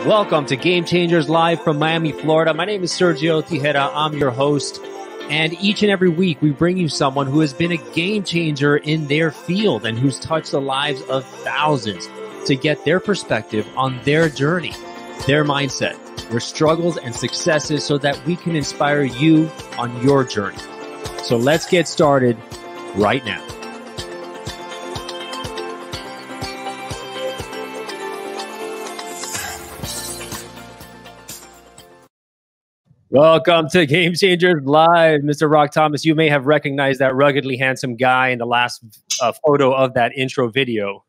Welcome to Game Changers live from Miami, Florida. My name is Sergio Tejeda. I'm your host. And each and every week, we bring you someone who has been a game changer in their field and who's touched the lives of thousands to get their perspective on their journey, their mindset, their struggles and successes so that we can inspire you on your journey. So let's get started right now. Welcome to Game Changers Live. Mr. Rock Thomas, you may have recognized that ruggedly handsome guy in the last photo of that intro video.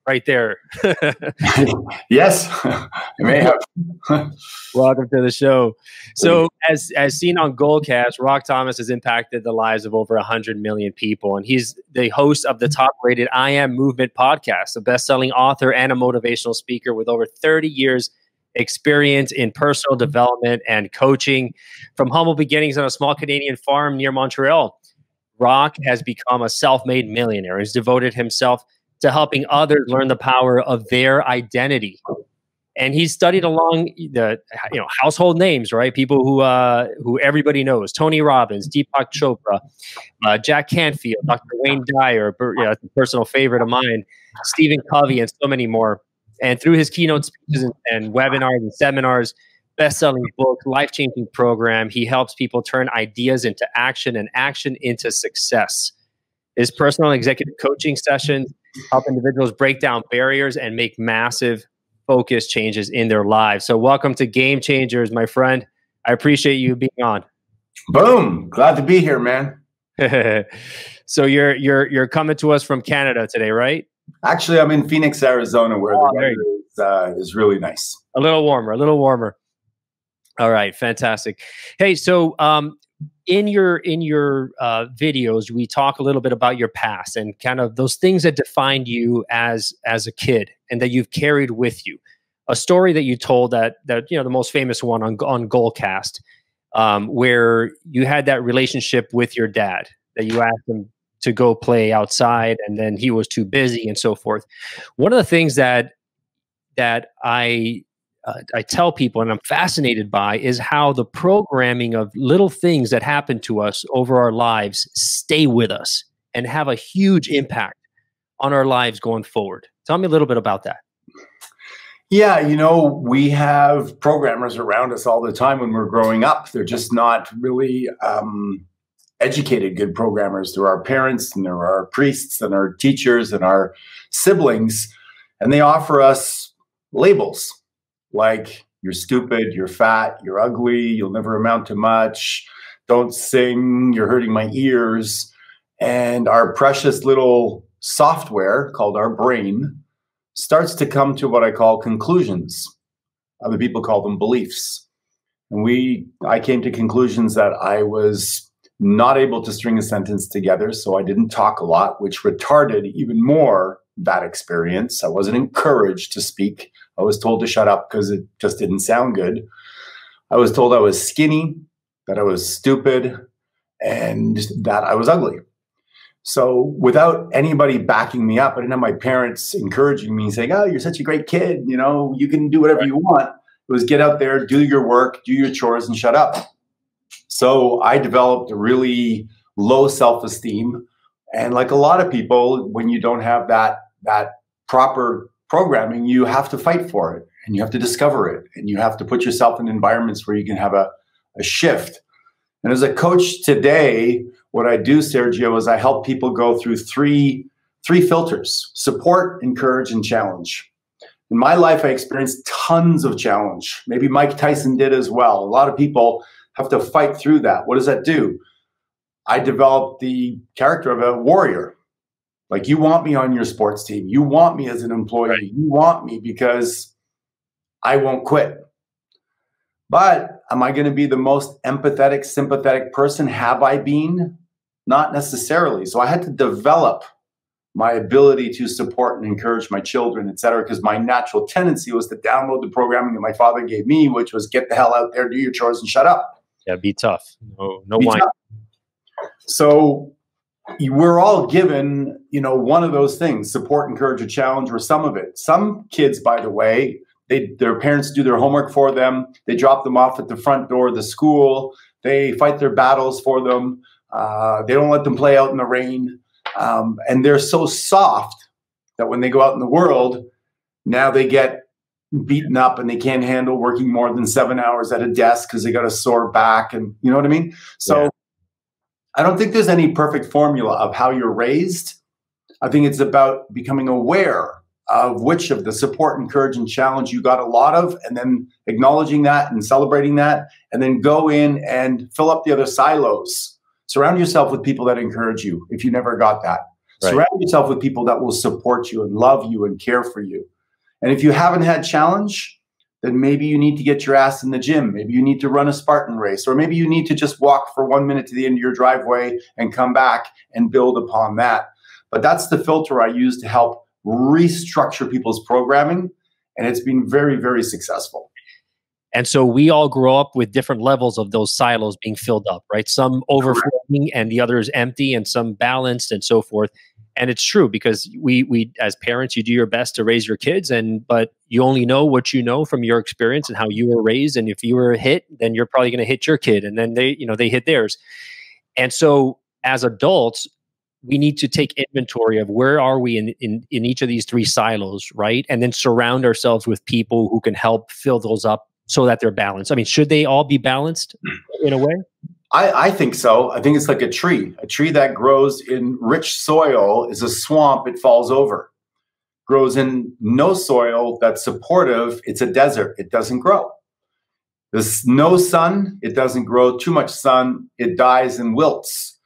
Right there. Yes, I may have. Welcome to the show. So as seen on Goalcast, Rock Thomas has impacted the lives of over 100 million people. And he's the host of the top-rated I Am Movement podcast, a best-selling author and a motivational speaker with over 30 years experience in personal development and coaching. From humble beginnings on a small Canadian farm near Montreal, Rock has become a self-made millionaire. He's devoted himself to helping others learn the power of their identity. And he's studied along the household names, right? People who everybody knows: Tony Robbins, Deepak Chopra, Jack Canfield, Dr. Wayne Dyer, a personal favorite of mine, Stephen Covey, and so many more. And through his keynote speeches and webinars and seminars, best-selling book, life-changing program, he helps people turn ideas into action and action into success. His personal executive coaching sessions help individuals break down barriers and make massive focus changes in their lives. So welcome to Game Changers, my friend. I appreciate you being on. Boom. Glad to be here, man. So you're coming to us from Canada today, right? Actually, I'm in Phoenix, Arizona, where the weather is really nice. A little warmer. All right, fantastic. Hey, so in your videos, we talk a little bit about your past and kind of those things that defined you as a kid and that you've carried with you. A story that you told that the most famous one on Goalcast, where you had that relationship with your dad, that you asked him to go play outside and then he was too busy and so forth. One of the things that I tell people and I'm fascinated by is how the programming of little things that happen to us over our lives stay with us and have a huge impact on our lives going forward. Tell me a little bit about that. Yeah, we have programmers around us all the time when we're growing up. They're just not really educated good programmers. There are our parents and there are our priests and our teachers and our siblings, and they offer us labels like you're stupid, you're fat, you're ugly, you'll never amount to much, don't sing, you're hurting my ears. And our precious little software called our brain starts to come to what I call conclusions. Other people call them beliefs. And I came to conclusions that I was not able to string a sentence together, so I didn't talk a lot, which retarded even more that experience. I wasn't encouraged to speak. I was told to shut up because it just didn't sound good. I was told I was skinny, that I was stupid, and that I was ugly. So without anybody backing me up, I didn't have my parents encouraging me, saying, "Oh, you're such a great kid. You can do whatever you want." It was get out there, do your work, do your chores, and shut up. So I developed a really low self-esteem. And like a lot of people, when you don't have that proper programming, you have to fight for it and you have to discover it and you have to put yourself in environments where you can have a shift. And as a coach today, what I do, Sergio, is I help people go through three filters: support, encourage, and challenge. In my life, I experienced tons of challenge. Maybe Mike Tyson did as well. A lot of people have to fight through that. What does that do? I developed the character of a warrior. Like, you want me on your sports team. You want me as an employee. Right. You want me because I won't quit. But am I going to be the most empathetic, sympathetic person? Have I been? Not necessarily. So I had to develop my ability to support and encourage my children, et cetera, because my natural tendency was to download the programming that my father gave me, which was get the hell out there, do your chores, and shut up. Yeah, be tough. No whine. So we're all given, one of those things: support, encourage, or challenge, or some of it. Some kids, by the way, Their parents do their homework for them. They drop them off at the front door of the school. They fight their battles for them. They don't let them play out in the rain. And they're so soft that when they go out in the world, now they get beaten up and they can't handle working more than 7 hours at a desk because they got a sore back. And you know what I mean? So yeah. I don't think there's any perfect formula of how you're raised. I think it's about becoming aware of which of the support and courage and challenge you got a lot of, and then acknowledging that and celebrating that, and then go in and fill up the other silos. Surround yourself with people that encourage you if you never got that. Right. Surround yourself with people that will support you and love you and care for you. And if you haven't had challenge, then maybe you need to get your ass in the gym. Maybe you need to run a Spartan race, or maybe you need to just walk for 1 minute to the end of your driveway and come back and build upon that. But that's the filter I use to help restructure people's programming. And it's been very, very successful. And so we all grow up with different levels of those silos being filled up, right? Some overflowing and the others empty, and some balanced and so forth. And it's true, because we as parents, you do your best to raise your kids, but you only know what you know from your experience and how you were raised. And if you were hit, then you're probably going to hit your kid, and then they hit theirs. And so as adults, we need to take inventory of where are we in each of these three silos, right? And then surround ourselves with people who can help fill those up so that they're balanced. I mean, should they all be balanced in a way? I think so. I think it's like a tree. A tree that grows in rich soil is a swamp, it falls over. Grows in no soil that's supportive, it's a desert, it doesn't grow. There's no sun, it doesn't grow. Too much sun, it dies and wilts.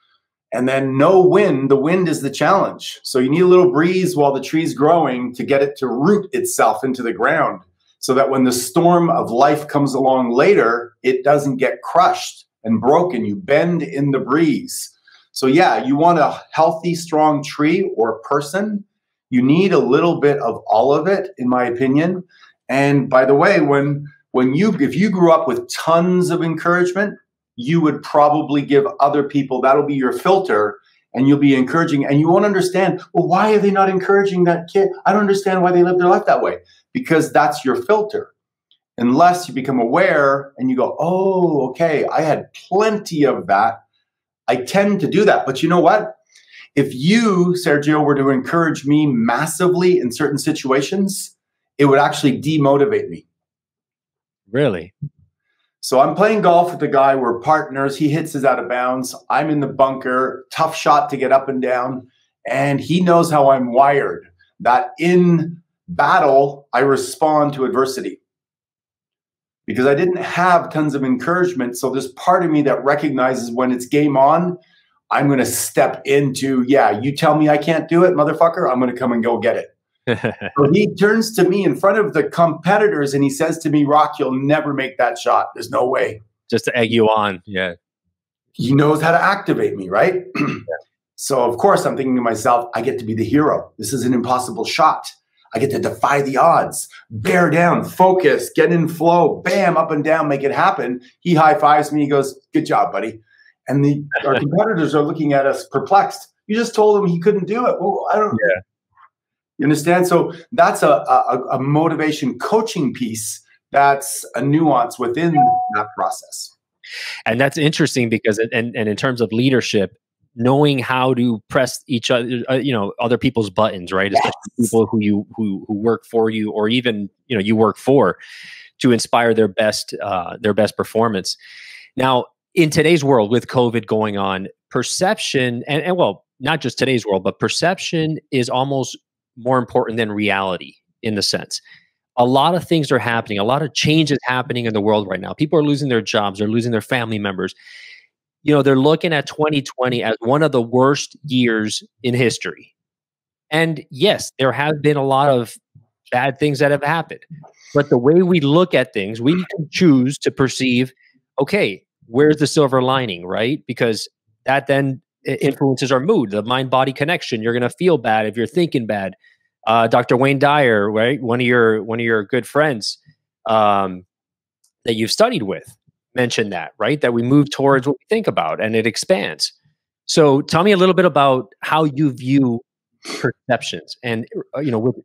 And then no wind, the wind is the challenge. So you need a little breeze while the tree's growing to get it to root itself into the ground, so that when the storm of life comes along later, it doesn't get crushed and broken. You bend in the breeze. So yeah, you want a healthy, strong tree or person. You need a little bit of all of it, in my opinion. And by the way, if you grew up with tons of encouragement, you would probably give other people, that'll be your filter, and you'll be encouraging, and you won't understand, well, why are they not encouraging that kid? I don't understand why they live their life that way, because that's your filter. Unless you become aware and you go, oh, okay, I had plenty of that. I tend to do that. But you know what? If you, Sergio, were to encourage me massively in certain situations, it would actually demotivate me. Really? So I'm playing golf with the guy. We're partners. He hits us out of bounds. I'm in the bunker. Tough shot to get up and down. And he knows how I'm wired, that in battle, I respond to adversity. Because I didn't have tons of encouragement. So there's part of me that recognizes when it's game on, I'm going to step into, yeah, you tell me I can't do it, motherfucker, I'm going to come and go get it. So he turns to me in front of the competitors and he says to me, Rock, you'll never make that shot. There's no way. Just to egg you on. Yeah. He knows how to activate me, right? Yeah. So of course I'm thinking to myself, I get to be the hero. This is an impossible shot. I get to defy the odds, bear down, focus, get in flow, bam, up and down, make it happen. He high-fives me. He goes, good job, buddy. And our competitors are looking at us perplexed. You just told him he couldn't do it. Well, I don't. Yeah. You understand? So that's a motivation coaching piece. That's a nuance within that process. And that's interesting because, and in terms of leadership, knowing how to press each other, other people's buttons, right? Yes. Especially people who work for you, or even you work for, to inspire their best performance. Now, in today's world with COVID going on, perception and well, not just today's world, but perception is almost more important than reality in the sense. A lot of things are happening. A lot of change is happening in the world right now. People are losing their jobs. They're losing their family members. They're looking at 2020 as one of the worst years in history. And yes, there have been a lot of bad things that have happened. But the way we look at things, we can choose to perceive, okay, where's the silver lining, right? Because that then influences our mood, the mind-body connection. You're going to feel bad if you're thinking bad. Dr. Wayne Dyer, right? One of your good friends that you've studied with, mentioned that, right? That we move towards what we think about and it expands. So tell me a little bit about how you view perceptions and,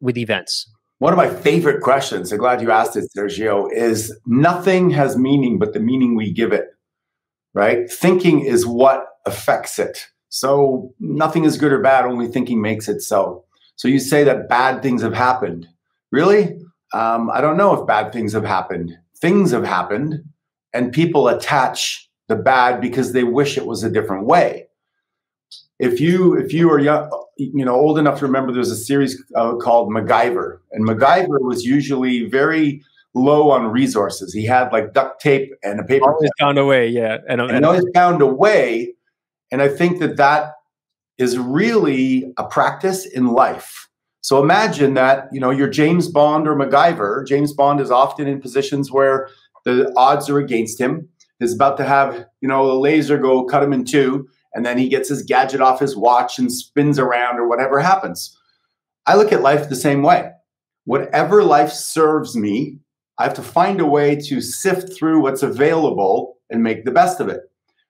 with events. One of my favorite questions, I'm glad you asked it, Sergio, is nothing has meaning but the meaning we give it, right? Thinking is what affects it. So nothing is good or bad, only thinking makes it so. So you say that bad things have happened. Really? I don't know if bad things have happened. Things have happened, and people attach the bad because they wish it was a different way. If you are young, old enough to remember, there's a series called MacGyver, and MacGyver was usually very low on resources. He had like duct tape and a paper. Always found a way, yeah, and always found a way. And I think that is really a practice in life. So imagine that you're James Bond or MacGyver. James Bond is often in positions where the odds are against him. He's about to have a laser go cut him in two. And then he gets his gadget off his watch and spins around or whatever happens. I look at life the same way. Whatever life serves me, I have to find a way to sift through what's available and make the best of it.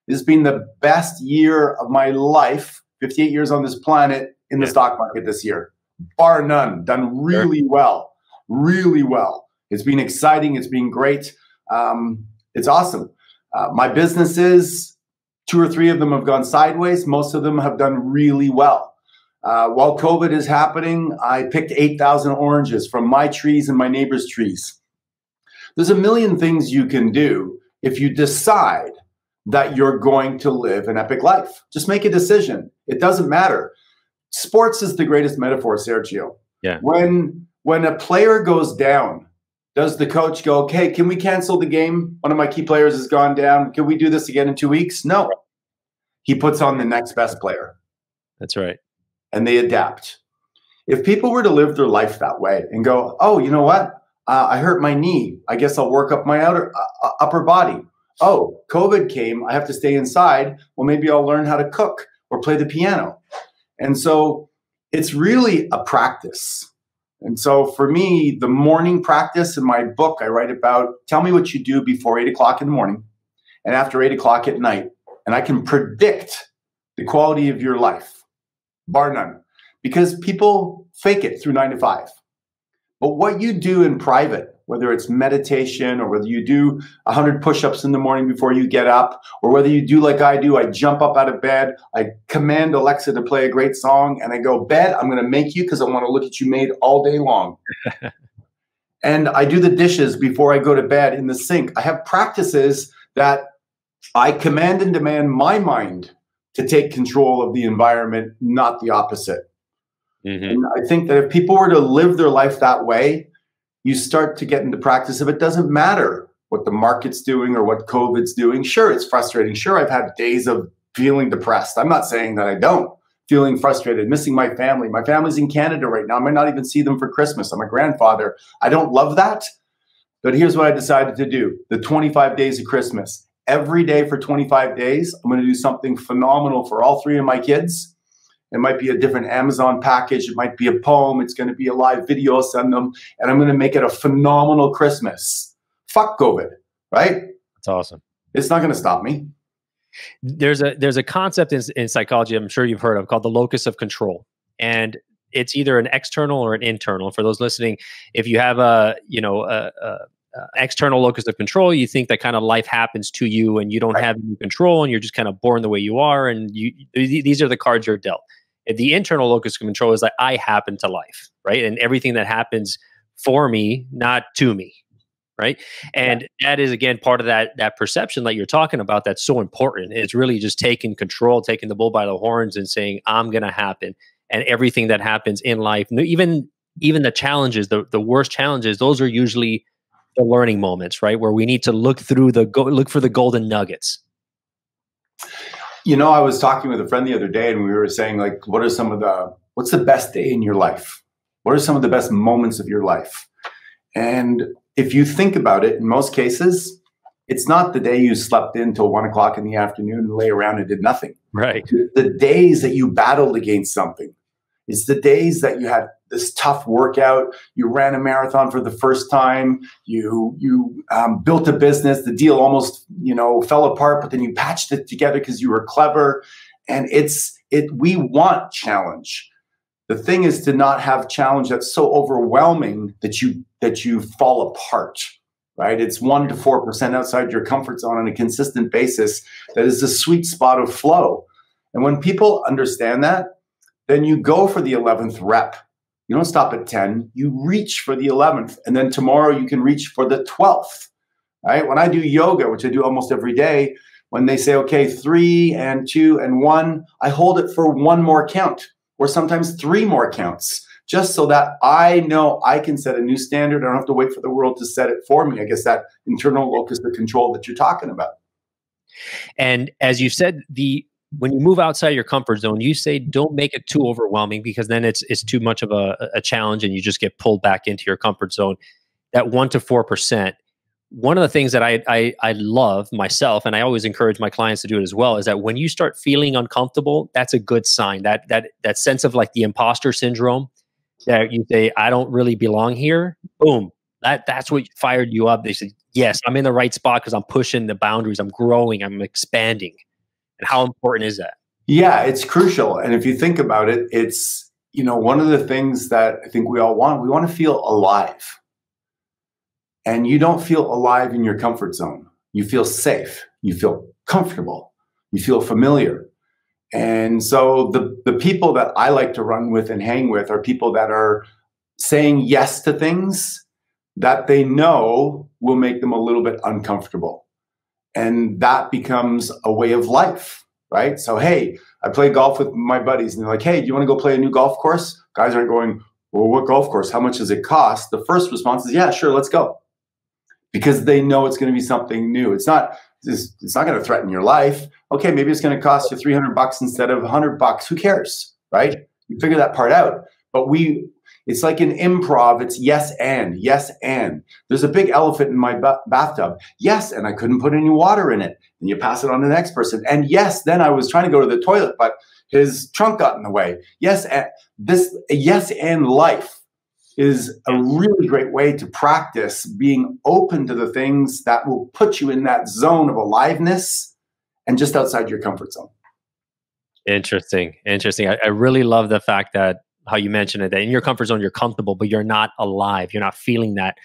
This has been the best year of my life, 58 years on this planet, in the stock market this year. Bar none. Done really well. Really well. It's been exciting. It's been great. It's awesome. My businesses, 2 or 3 of them have gone sideways. Most of them have done really well. While COVID is happening, I picked 8,000 oranges from my trees and my neighbor's trees. There's a million things you can do if you decide that you're going to live an epic life. Just make a decision. It doesn't matter. Sports is the greatest metaphor, Sergio. Yeah. When a player goes down, does the coach go, okay, can we cancel the game? One of my key players has gone down. Can we do this again in 2 weeks? No. He puts on the next best player. That's right. And they adapt. If people were to live their life that way and go, oh, you know what? I hurt my knee. I guess I'll work up my upper body. Oh, COVID came. I have to stay inside. Well, maybe I'll learn how to cook or play the piano. And so it's really a practice. And so for me, the morning practice in my book, I write about, tell me what you do before 8 o'clock in the morning and after 8 o'clock at night. And I can predict the quality of your life, bar none, because people fake it through 9 to 5. But what you do in private, whether it's meditation or whether you do 100 push-ups in the morning before you get up, or whether you do like I do, I jump up out of bed, I command Alexa to play a great song, and I go, bed, I'm going to make you because I want to look at you made all day long. And I do the dishes before I go to bed in the sink. I have practices that I command and demand my mind to take control of the environment, not the opposite. Mm-hmm. And I think that if people were to live their life that way, you start to get into practice of it doesn't matter what the market's doing or what COVID's doing. Sure, it's frustrating. Sure, I've had days of feeling depressed. I'm not saying that I don't. Feeling frustrated, missing my family. My family's in Canada right now. I might not even see them for Christmas. I'm a grandfather. I don't love that. But here's what I decided to do. The 25 days of Christmas. Every day for 25 days, I'm going to do something phenomenal for all 3 of my kids. It might be a different Amazon package. It might be a poem. It's going to be a live video I'll send them. And I'm going to make it a phenomenal Christmas. Fuck COVID, right? That's awesome. It's not going to stop me. There's a concept in psychology I'm sure you've heard of called the locus of control. And it's either an external or an internal. For those listening, if you have a external locus of control, you think that kind of life happens to you and you don't have any control and you're just kind of born the way you are. And these are the cards you're dealt. The internal locus of control is like, I happen to life, right? And everything that happens for me, not to me, right? And that is, again, part of that perception that you're talking about that's so important. It's really just taking control, taking the bull by the horns and saying, I'm going to happen. And everything that happens in life, even the challenges, the worst challenges, those are usually the learning moments, right? Where we need to look for the golden nuggets. I was talking with a friend the other day and we were saying, like, what's the best day in your life? What are some of the best moments of your life? And if you think about it, in most cases, it's not the day you slept in till 1 o'clock in the afternoon and lay around and did nothing. Right. The days that you battled against something. It's the days that you had this tough workout. You ran a marathon for the first time. You built a business. The deal almost, fell apart, but then you patched it together because you were clever. And we want challenge. The thing is to not have challenge that's so overwhelming that you fall apart, right? It's 1 to 4% outside your comfort zone on a consistent basis. That is the sweet spot of flow. And when people understand that, then you go for the 11th rep. You don't stop at 10, you reach for the 11th. And then tomorrow you can reach for the 12th, right? When I do yoga, which I do almost every day, when they say, okay, 3 and 2 and 1, I hold it for 1 more count, or sometimes 3 more counts, just so that I know I can set a new standard. I don't have to wait for the world to set it for me. I guess that internal locus of control that you're talking about. And as you said, when you move outside your comfort zone, you say don't make it too overwhelming, because then it's too much of a challenge and you just get pulled back into your comfort zone. That 1 to 4%. One of the things that I love myself, and I always encourage my clients to do it as well, is that when you start feeling uncomfortable, that's a good sign. That sense of like the imposter syndrome, that you say, I don't really belong here. Boom. That's what fired you up. They said, yes, I'm in the right spot because I'm pushing the boundaries. I'm growing. I'm expanding. And how important is that? Yeah, it's crucial. And if you think about it, it's, one of the things that I think we all want, we want to feel alive. And you don't feel alive in your comfort zone. You feel safe. You feel comfortable. You feel familiar. And so the people that I like to run with and hang with are people that are saying yes to things that they know will make them a little bit uncomfortable. And that becomes a way of life, right? So, hey, I play golf with my buddies and they're like, hey, do you want to go play a new golf course? Guys aren't going, well, what golf course? How much does it cost? The first response is, yeah, sure, let's go. Because they know it's going to be something new. It's not going to threaten your life. Okay, maybe it's going to cost you $300 instead of $100. Who cares, right? You figure that part out. But it's like in improv. It's yes and, yes and. There's a big elephant in my bathtub. Yes, and I couldn't put any water in it. And you pass it on to the next person. And yes, then I was trying to go to the toilet, but his trunk got in the way. Yes, and this yes and life is a really great way to practice being open to the things that will put you in that zone of aliveness and just outside your comfort zone. Interesting. I really love the fact that how you mentioned it, that in your comfort zone, you're comfortable, but you're not alive. You're not feeling that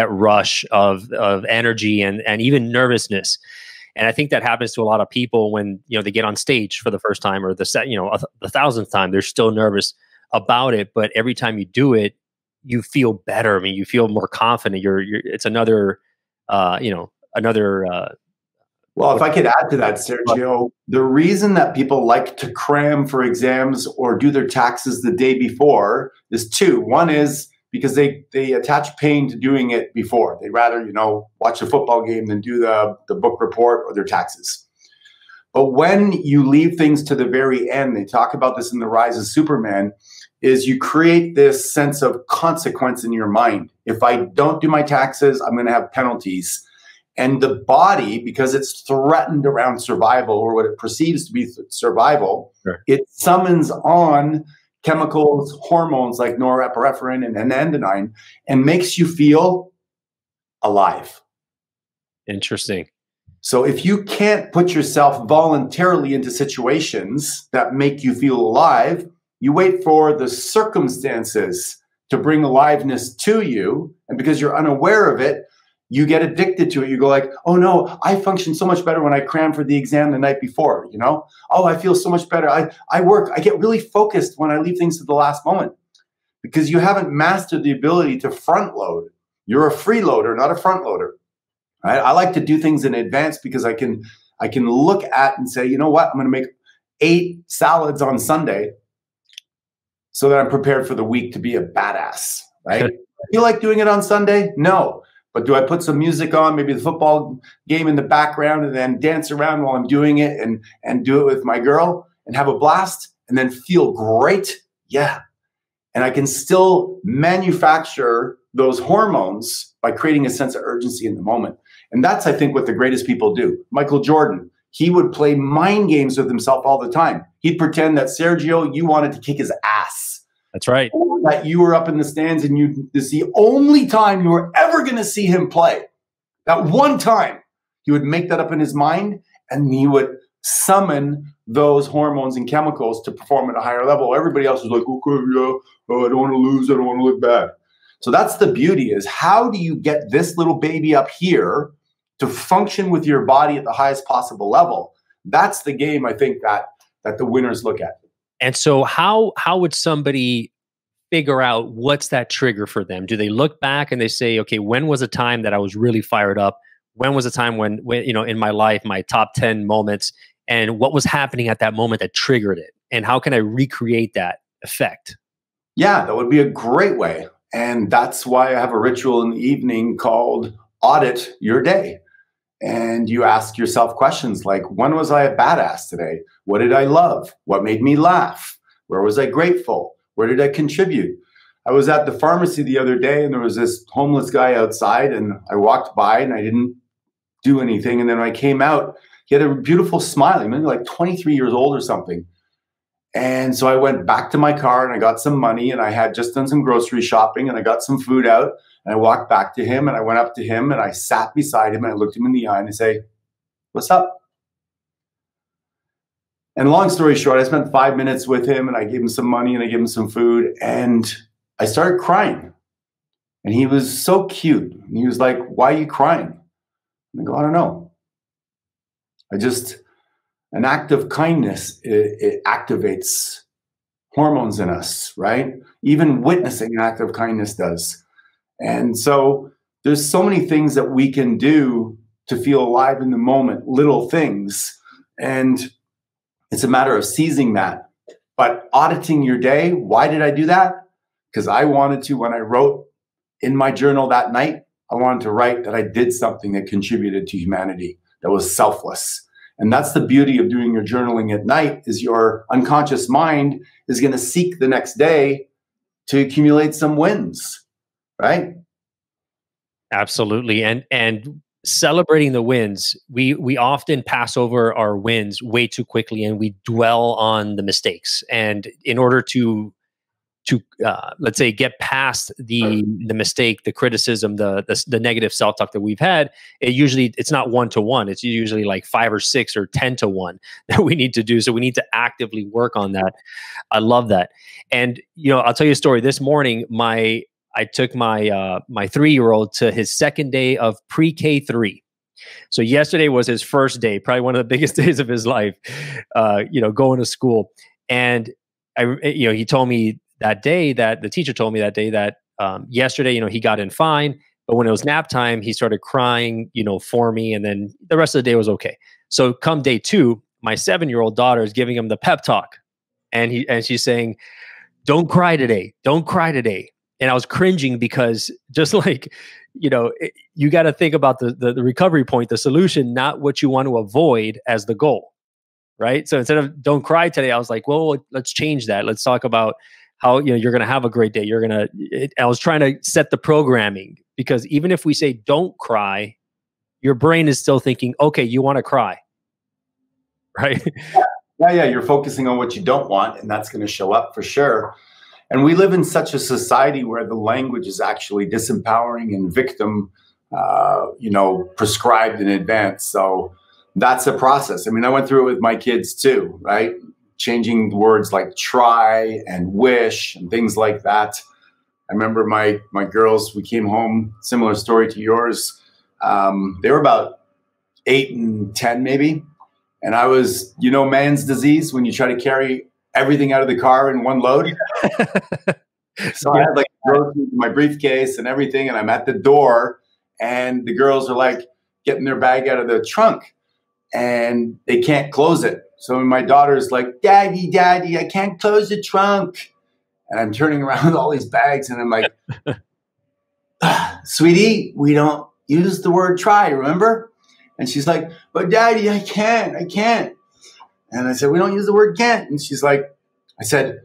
rush of energy and even nervousness. And I think that happens to a lot of people when, they get on stage for the first time or the 1,000th time, they're still nervous about it. But every time you do it, you feel better. I mean, you feel more confident. It's another, Well, if I could add to that, Sergio, the reason that people like to cram for exams or do their taxes the day before is 2. One is because they attach pain to doing it before. They'd rather, watch a football game than do the book report or their taxes. But when you leave things to the very end, they talk about this in The Rise of Superman, is you create this sense of consequence in your mind. If I don't do my taxes, I'm going to have penalties. And the body, because it's threatened around survival or what it perceives to be survival, sure, it summons on chemicals, hormones like norepinephrine and anandamide, and makes you feel alive. Interesting. So if you can't put yourself voluntarily into situations that make you feel alive, you wait for the circumstances to bring aliveness to you. And because you're unaware of it, you get addicted to it. You go like, oh no, I function so much better when I cram for the exam the night before, Oh, I feel so much better. I get really focused when I leave things to the last moment because you haven't mastered the ability to front load. You're a freeloader, not a front loader. Right? I like to do things in advance because I can look at and say, you know what, I'm going to make 8 salads on Sunday so that I'm prepared for the week to be a badass, right? I feel like doing it on Sunday? No. But do I put some music on, maybe the football game in the background, and then dance around while I'm doing it and do it with my girl and have a blast and then feel great? Yeah. And I can still manufacture those hormones by creating a sense of urgency in the moment. And that's, I think, what the greatest people do. Michael Jordan, he would play mind games with himself all the time. He'd pretend that, Sergio, you wanted to kick his ass. That's right. Or that you were up in the stands and this is the only time you were ever going to see him play. That one time, he would make that up in his mind and he would summon those hormones and chemicals to perform at a higher level. Everybody else is like, okay, yeah, oh, I don't want to lose, I don't want to look bad. So that's the beauty, is how do you get this little baby up here to function with your body at the highest possible level? That's the game, I think, that the winners look at. And so how would somebody figure out what's that trigger for them? Do they look back and they say, okay, when was a time that I was really fired up? When was a time when in my life, my top 10 moments, and what was happening at that moment that triggered it? And how can I recreate that effect? Yeah, that would be a great way. And that's why I have a ritual in the evening called Audit Your Day. And you ask yourself questions like, when was I a badass today? What did I love? What made me laugh? Where was I grateful? Where did I contribute? I was at the pharmacy the other day and there was this homeless guy outside, and I walked by and I didn't do anything. And then when I came out, he had a beautiful smile. He maybe like 23 years old or something. And so I went back to my car and I got some money, and I had just done some grocery shopping, and I got some food out, and I walked back to him and I went up to him and I sat beside him and I looked him in the eye and I say, "What's up?" And long story short, I spent 5 minutes with him and I gave him some money and I gave him some food, and I started crying. And he was so cute. And he was like, "Why are you crying?" And I go, "I don't know. An act of kindness, it activates hormones in us, right? Even witnessing an act of kindness does." And so there's so many things that we can do to feel alive in the moment, little things. And it's a matter of seizing that. But auditing your day, why did I do that? Because I wanted to, when I wrote in my journal that night, I wanted to write that I did something that contributed to humanity, that was selfless. And that's the beauty of doing your journaling at night, is your unconscious mind is going to seek the next day to accumulate some wins, right? Absolutely. And celebrating the wins, we often pass over our wins way too quickly, and we dwell on the mistakes. And in order to let's say get past the mistake, the criticism, the negative self-talk that we've had, it's not 1-to-1. It's usually like 5 or 6 or 10-to-1 that we need to do. So we need to actively work on that. I love that. And I'll tell you a story. This morning, I took my 3-year-old to his second day of pre-K 3. So yesterday was his first day, probably one of the biggest days of his life, going to school. And he told me that day, that the teacher told me that day that yesterday, he got in fine, but when it was nap time, he started crying, for me, and then the rest of the day was okay. So come day 2, my 7-year-old daughter is giving him the pep talk, and she's saying, "Don't cry today, don't cry today." And I was cringing because just like, you got to think about the recovery point, the solution, not what you want to avoid as the goal, right? So instead of "don't cry today," I was like, well, let's change that. Let's talk about how you're going to have a great day. I was trying to set the programming, because even if we say "don't cry," your brain is still thinking, okay, you want to cry, right? Yeah. You're focusing on what you don't want, and that's going to show up for sure. And we live in such a society where the language is actually disempowering and victim, prescribed in advance. So that's a process. I mean, I went through it with my kids too, right? Changing words like try and wish and things like that. I remember my girls, we came home, similar story to yours. They were about 8 and 10 maybe. And I was, man's disease, when you try to carry everything out of the car in one load. So I had like my briefcase and everything, and I'm at the door, and the girls are like getting their bag out of the trunk, and they can't close it. So my daughter's like, Daddy, I can't close the trunk. And I'm turning around with all these bags, and I'm like, Sweetie, we don't use the word try, remember? And she's like, but Daddy, I can't. And I said, we don't use the word can't. And she's like, I said,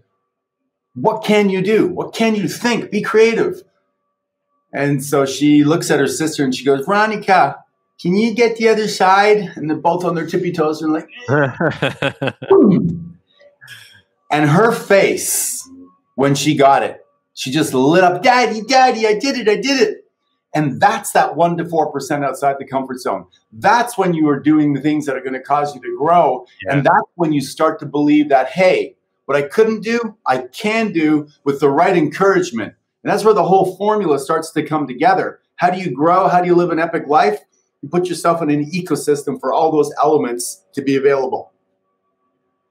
what can you do? What can you think? Be creative. And so she looks at her sister and she goes, Veronica, can you get the other side? And they're both on their tippy toes and like, and her face, when she got it, she just lit up, Daddy, I did it. And that's that 1 to 4% outside the comfort zone. That's when you are doing the things that are going to cause you to grow. Yeah. And that's when you start to believe that, hey, what I couldn't do, I can do with the right encouragement. And that's where the whole formula starts to come together. How do you grow? How do you live an epic life? You put yourself in an ecosystem for all those elements to be available.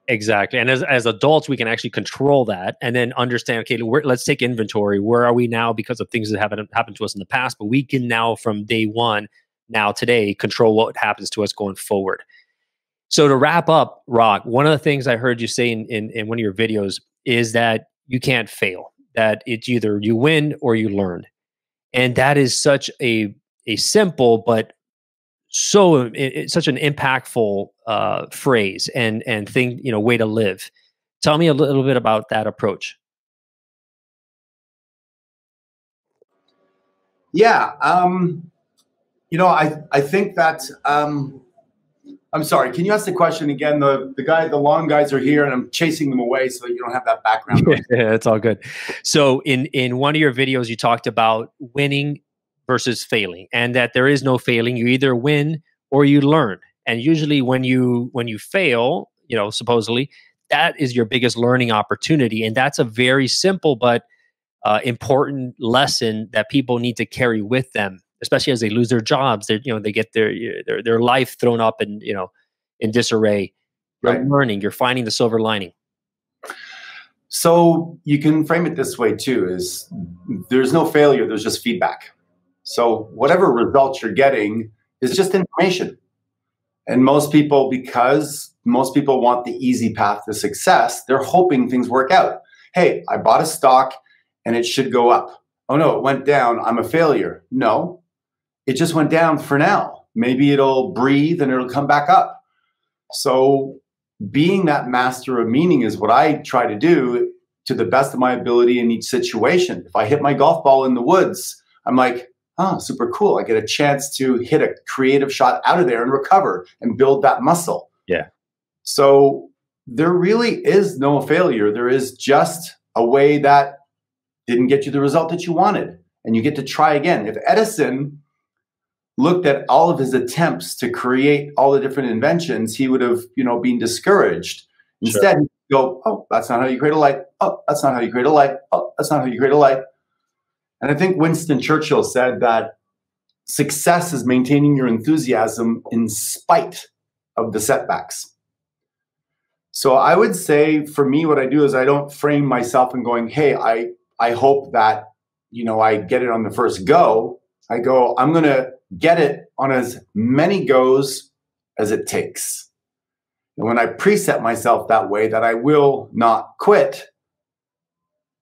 Exactly. And as adults, we can actually control that and then understand, okay, let's take inventory. Where are we now because of things that haven't happened to us in the past? But we can now, from day one, now today, control what happens to us going forward. So to wrap up, Rock, one of the things I heard you say in one of your videos is that you can't fail, that it's either you win or you learn. And that is such a simple, but it's such an impactful phrase and thing, way to live. Tell me a little bit about that approach. Yeah. I think that, I'm sorry, can you ask the question again? The long guys are here and I'm chasing them away so that you don't have that background noise. Yeah, it's all good. So in one of your videos, you talked about winning versus failing, and that there is no failing. You either win or you learn. And usually when you fail, supposedly, that is your biggest learning opportunity. And that's a very simple but important lesson that people need to carry with them, especially as they lose their jobs. They get their life thrown up in disarray. You're right. Learning, you're finding the silver lining. So you can frame it this way too, is there's no failure, there's just feedback. So whatever results you're getting is just information. And because most people want the easy path to success, they're hoping things work out. Hey, I bought a stock and it should go up. Oh no, it went down. I'm a failure. No, it just went down for now. Maybe it'll breathe and it'll come back up. So being that master of meaning is what I try to do to the best of my ability in each situation. If I hit my golf ball in the woods, I'm like, oh, super cool. I get a chance to hit a creative shot out of there and recover and build that muscle. Yeah. So there really is no failure. There is just a way that didn't get you the result that you wanted. And you get to try again. If Edison looked at all of his attempts to create all the different inventions, he would have, been discouraged. Instead, he'd go, oh, that's not how you create a light. Oh, that's not how you create a light. Oh, that's not how you create a light. And I think Winston Churchill said that success is maintaining your enthusiasm in spite of the setbacks. So I would say for me, what I do is I don't frame myself and going, hey, I hope that, I get it on the first go. I go, I'm going to get it on as many goes as it takes. And when I preset myself that way, that I will not quit,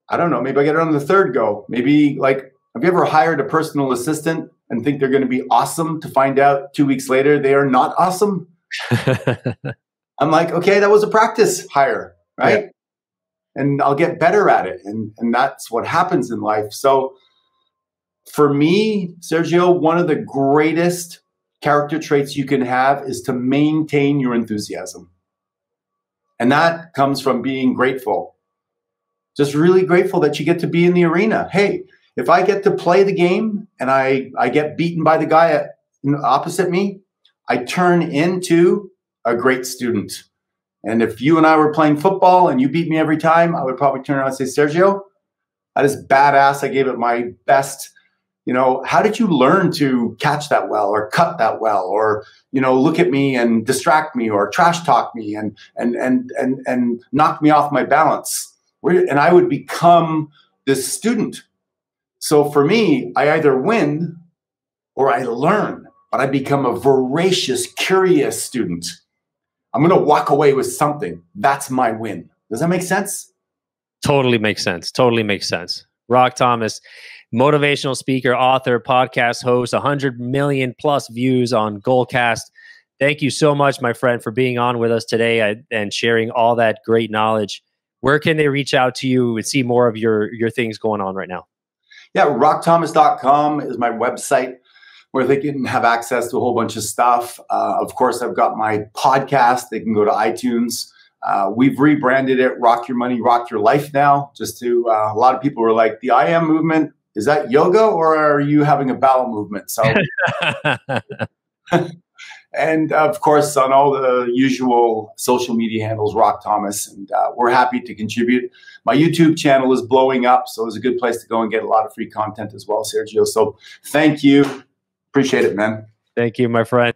I don't know, maybe I get it on the third go. Maybe have you ever hired a personal assistant and think they're going to be awesome to find out 2 weeks later they are not awesome? I'm like, okay, that was a practice hire, right? Yeah. And I'll get better at it. And that's what happens in life. So for me, Sergio, one of the greatest character traits you can have is to maintain your enthusiasm. And that comes from being grateful. Just really grateful that you get to be in the arena. Hey, if I get to play the game and I get beaten by the guy opposite me, I turn into a great student. And if you and I were playing football and you beat me every time, I would probably turn around and say, Sergio, that is badass. I gave it my best. How did you learn to catch that well or cut that well or, look at me and distract me or trash talk me and knock me off my balance? And I would become this student. So for me, I either win or I learn, but I become a voracious, curious student. I'm going to walk away with something. That's my win. Does that make sense? Totally makes sense. Totally makes sense. Rock Thomas, motivational speaker, author, podcast host, 100 million plus views on Goalcast. Thank you so much, my friend, for being on with us today and sharing all that great knowledge. Where can they reach out to you and see more of your things going on right now? Yeah, rockthomas.com is my website where they can have access to a whole bunch of stuff. Of course, I've got my podcast. They can go to iTunes. We've rebranded it Rock Your Money, Rock Your Life now. Just to, a lot of people were like, the I Am movement is that yoga or are you having a bowel movement? So, and of course, on all the usual social media handles, Rock Thomas, and we're happy to contribute. My YouTube channel is blowing up, so it's a good place to go and get a lot of free content as well, Sergio. So thank you. Appreciate it, man. Thank you, my friend.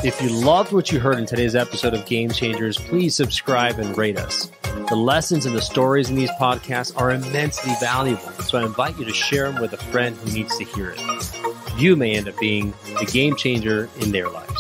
If you loved what you heard in today's episode of Game Changers, please subscribe and rate us. The lessons and the stories in these podcasts are immensely valuable, so I invite you to share them with a friend who needs to hear it. You may end up being the game changer in their life.